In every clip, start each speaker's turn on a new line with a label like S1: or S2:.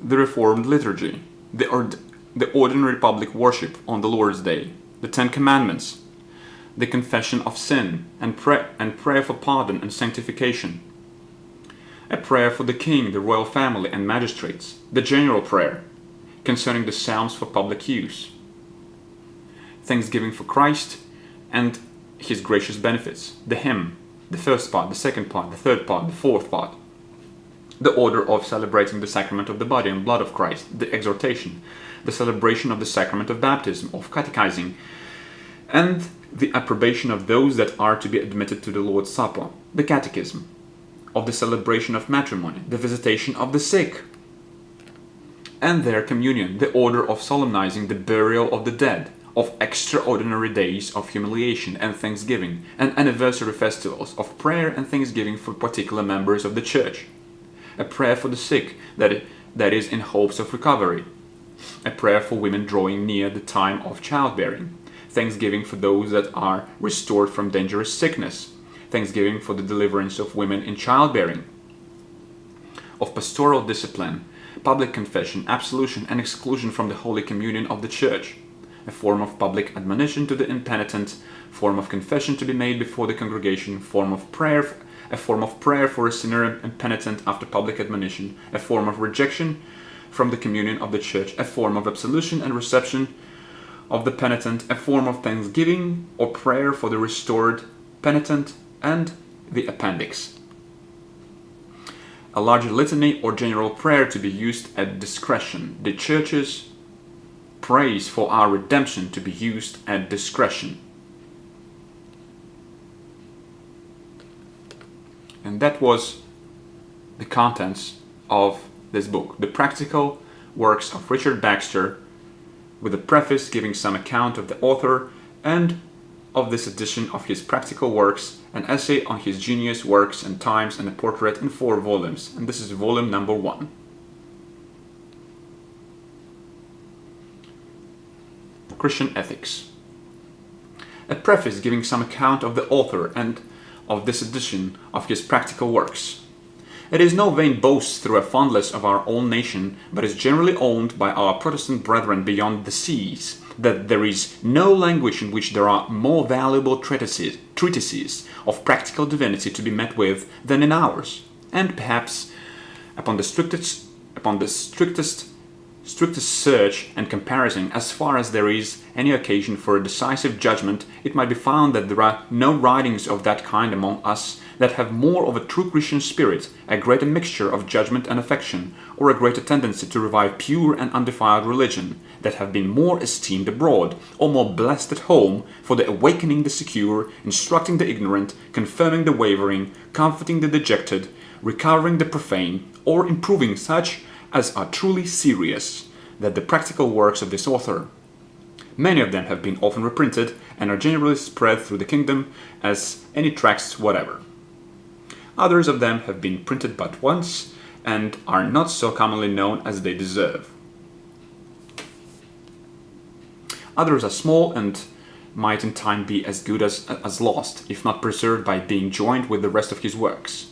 S1: the Reformed liturgy, the ordinary public worship on the Lord's Day, the Ten Commandments, the confession of sin and prayer for pardon and sanctification, a prayer for the king, the royal family and magistrates, the general prayer concerning the psalms for public use, thanksgiving for Christ and his gracious benefits, the hymn, the first part, the second part, the third part, the fourth part, the order of celebrating the sacrament of the body and blood of Christ, the exhortation, the celebration of the sacrament of baptism, of catechizing, and the approbation of those that are to be admitted to the Lord's Supper, the catechism, of the celebration of matrimony, the visitation of the sick, and their communion, the order of solemnizing the burial of the dead, of extraordinary days of humiliation and thanksgiving, and anniversary festivals of prayer and thanksgiving for particular members of the church, a prayer for the sick, that is in hopes of recovery, a prayer for women drawing near the time of childbearing, thanksgiving for those that are restored from dangerous sickness, thanksgiving for the deliverance of women in childbearing, of pastoral discipline, public confession, absolution, and exclusion from the Holy Communion of the Church, a form of public admonition to the impenitent, form of confession to be made before the congregation, a form of prayer for a sinner impenitent after public admonition, a form of rejection from the communion of the Church, a form of absolution and reception of the penitent, a form of thanksgiving or prayer for the restored penitent, and the appendix. A larger litany or general prayer to be used at discretion. The Church's praise for our redemption to be used at discretion. And that was the contents of this book, the practical works of Richard Baxter, with a preface giving some account of the author and of this edition of his practical works, an essay on his genius, works and times, and a portrait in 4 volumes. And this is volume number 1. Christian Ethics. A preface giving some account of the author and of this edition of his practical works. It is no vain boast through a fondness of our own nation, but is generally owned by our Protestant brethren beyond the seas, that there is no language in which there are more valuable treatises of practical divinity to be met with than in ours, and perhaps upon the strictest search and comparison, as far as there is any occasion for a decisive judgment, it might be found that there are no writings of that kind among us that have more of a true Christian spirit, a greater mixture of judgment and affection, or a greater tendency to revive pure and undefiled religion, that have been more esteemed abroad, or more blessed at home, for the awakening the secure, instructing the ignorant, confirming the wavering, comforting the dejected, recovering the profane, or improving such as are truly serious, that the practical works of this author. Many of them have been often reprinted, and are generally spread through the kingdom as any tracts whatever. Others of them have been printed but once, and are not so commonly known as they deserve. Others are small, and might in time be as good as lost, if not preserved by being joined with the rest of his works.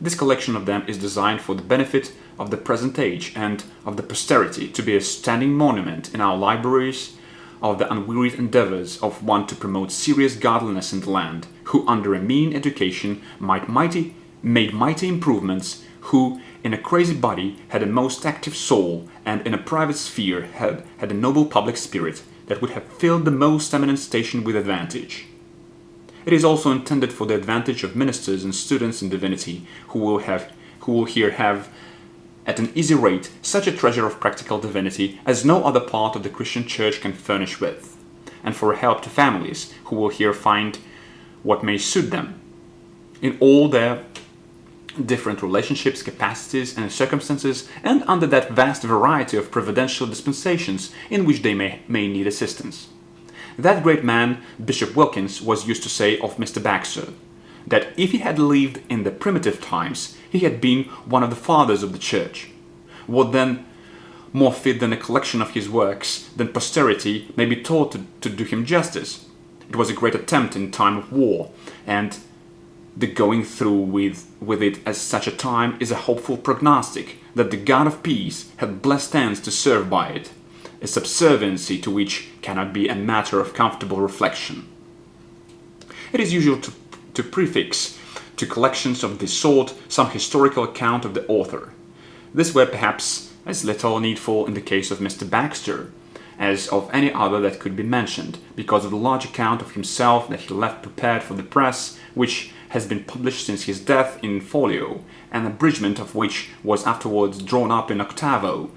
S1: This collection of them is designed for the benefit of the present age and of the posterity, to be a standing monument in our libraries of the unwearied endeavors of one to promote serious godliness in the land, who under a mean education made mighty improvements, who in a crazy body had a most active soul, and in a private sphere had a noble public spirit that would have filled the most eminent station with advantage. It is also intended for the advantage of ministers and students in divinity, who will here have at an easy rate such a treasure of practical divinity as no other part of the Christian Church can furnish with, and for a help to families, who will here find what may suit them in all their different relationships, capacities, and circumstances, and under that vast variety of providential dispensations in which they may need assistance. That great man, Bishop Wilkins, was used to say of Mr. Baxter, that if he had lived in the primitive times, he had been one of the fathers of the Church. What then more fit than a collection of his works, than posterity may be taught to do him justice? It was a great attempt in time of war, and The going through with it at such a time is a hopeful prognostic that the God of peace had blessed ends to serve by it, a subserviency to which cannot be a matter of comfortable reflection. It is usual to prefix to collections of this sort some historical account of the author. This were perhaps as little needful in the case of Mr. Baxter as of any other that could be mentioned, because of the large account of himself that he left prepared for the press, which has been published since his death in folio, an abridgment of which was afterwards drawn up in octavo,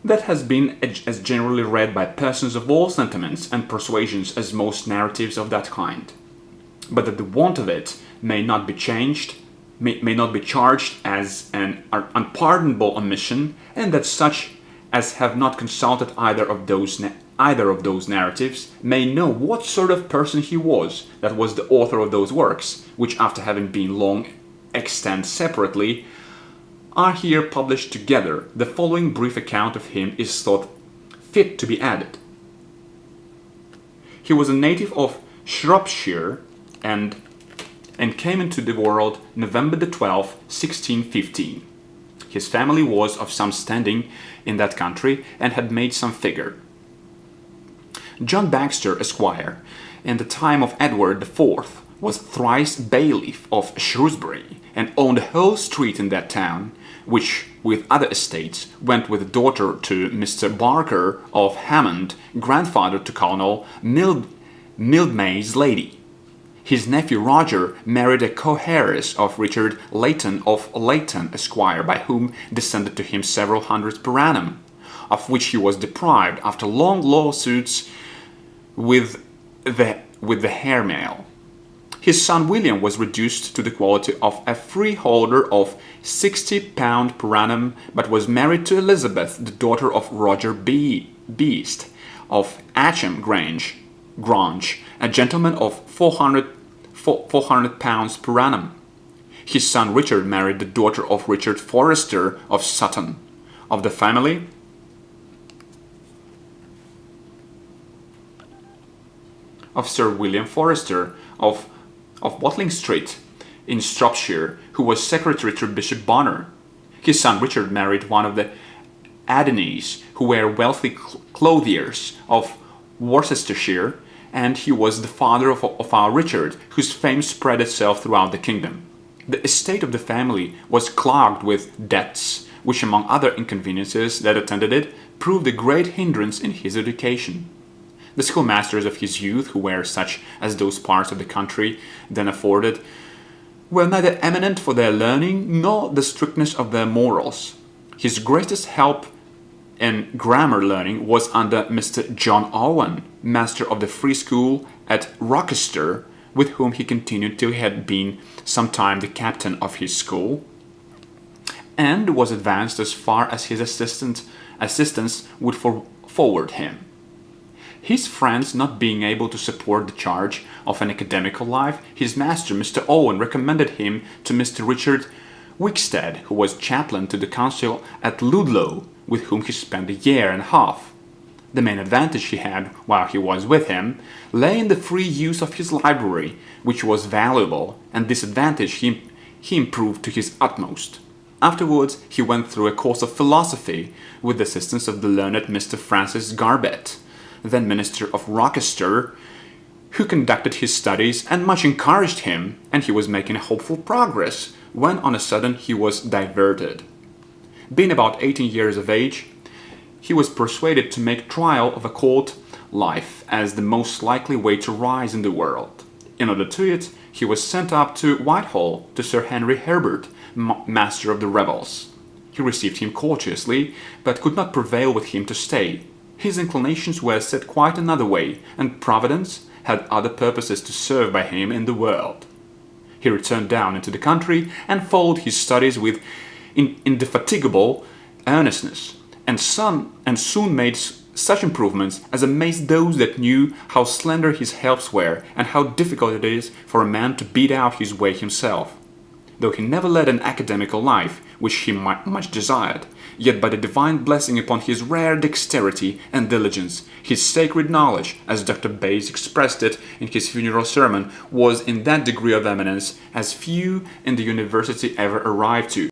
S1: that has been as generally read by persons of all sentiments and persuasions as most narratives of that kind. But that the want of it may not be charged as an unpardonable omission, and that such as have not consulted either of those narratives may know what sort of person he was that was the author of those works, which after having been long extant separately, are here published together. The following brief account of him is thought fit to be added. He was a native of Shropshire and came into the world November the 12th, 1615. His family was of some standing in that country and had made some figure. John Baxter, Esquire, in the time of Edward IV, was thrice bailiff of Shrewsbury and owned a whole street in that town, which, with other estates, went with a daughter to Mr. Barker of Hammond, grandfather to Colonel Mildmay's lady. His nephew Roger married a co-heiress of Richard Leighton of Leighton, Esquire, by whom descended to him several hundreds per annum, of which he was deprived after long lawsuits with the hair-mail. His son William was reduced to the quality of a freeholder of £60 per annum, but was married to Elizabeth, the daughter of Roger Beast of Atcham Grange, a gentleman of £400 per annum. His son Richard married the daughter of Richard Forrester of Sutton, of the family of Sir William Forrester of Watling Street in Shropshire, who was secretary to Bishop Bonner. His son Richard married one of the Adeneys, who were wealthy clothiers of Worcestershire, and he was the father of our Richard, whose fame spread itself throughout the kingdom. The estate of the family was clogged with debts, which, among other inconveniences that attended it, proved a great hindrance in his education. The schoolmasters of his youth, who were such as those parts of the country then afforded, were neither eminent for their learning nor the strictness of their morals. His greatest help in grammar learning was under Mr. John Owen, master of the free school at Rochester, with whom he continued till he had been some time the captain of his school, and was advanced as far as his assistants would forward him. His friends not being able to support the charge of an academical life, his master, Mr. Owen, recommended him to Mr. Richard Wickstead, who was chaplain to the council at Ludlow, with whom he spent a year and a half. The main advantage he had while he was with him lay in the free use of his library, which was valuable, and this advantage he improved to his utmost. Afterwards he went through a course of philosophy with the assistance of the learned Mr. Francis Garbett, then minister of Rochester, who conducted his studies and much encouraged him, and he was making hopeful progress, when on a sudden he was diverted. Being about 18 years of age, he was persuaded to make trial of a court life as the most likely way to rise in the world. In order to it, he was sent up to Whitehall to Sir Henry Herbert, master of the rebels. He received him courteously, but could not prevail with him to stay. His inclinations were set quite another way, and Providence had other purposes to serve by him in the world. He returned down into the country and followed his studies with indefatigable earnestness, and soon made such improvements as amazed those that knew how slender his helps were and how difficult it is for a man to beat out his way himself. though he never led an academical life, which he much desired. Yet by the divine blessing upon his rare dexterity and diligence, his sacred knowledge, as Dr. Bays expressed it in his funeral sermon, was in that degree of eminence as few in the university ever arrived to.